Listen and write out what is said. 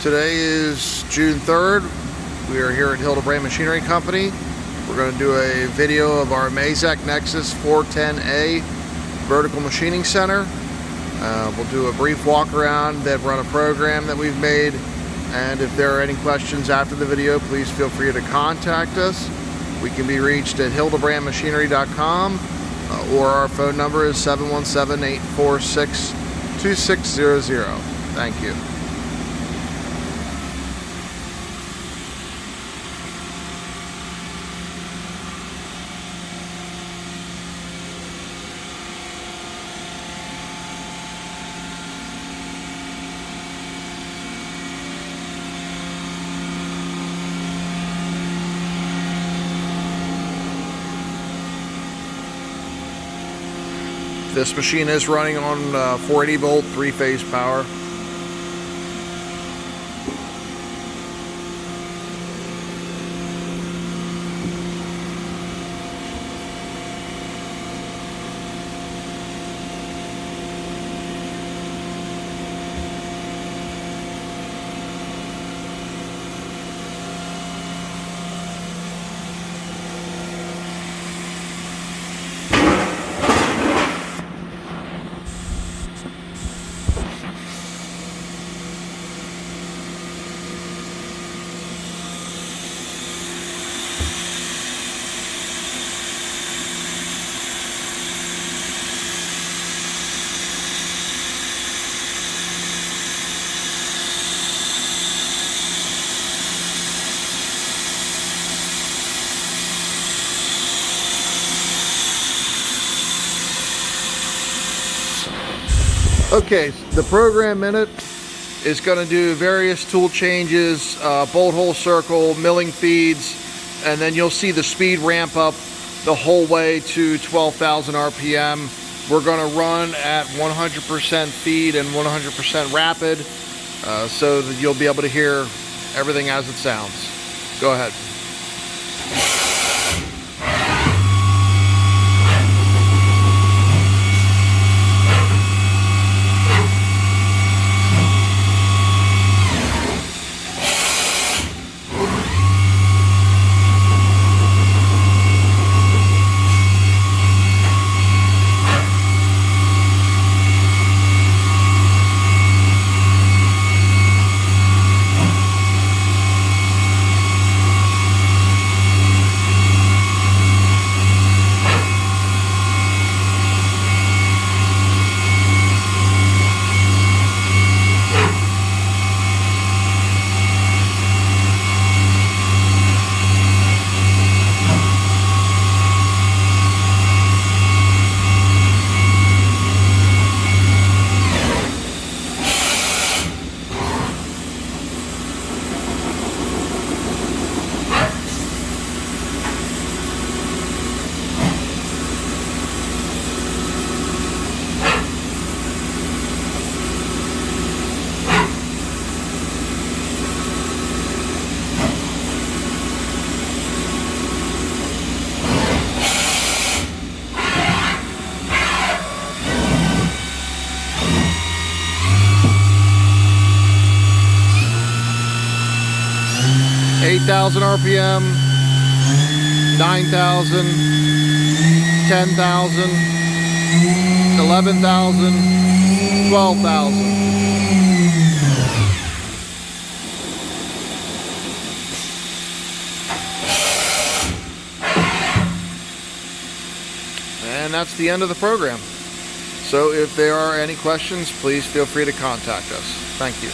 Today is June 3rd. We are here at Hildebrand Machinery Company. We're going to do a video of our Mazak Nexus 410A vertical machining center. We'll do a brief walk around, then run a program that we've made. And if there are any questions after the video, please feel free to contact us. We can be reached at hildebrandmachinery.com or our phone number is 717-846-2600. Thank you. This machine is running on 480 volt 3-phase power. Okay, the program in it is going to do various tool changes, bolt hole circle, milling feeds, and then you'll see the speed ramp up the whole way to 12,000 RPM. We're going to run at 100% feed and 100% rapid so that you'll be able to hear everything as it sounds. Go ahead. 8,000 RPM, 9,000, 10,000, 11,000, 12,000. And that's the end of the program. So if there are any questions, please feel free to contact us. Thank you.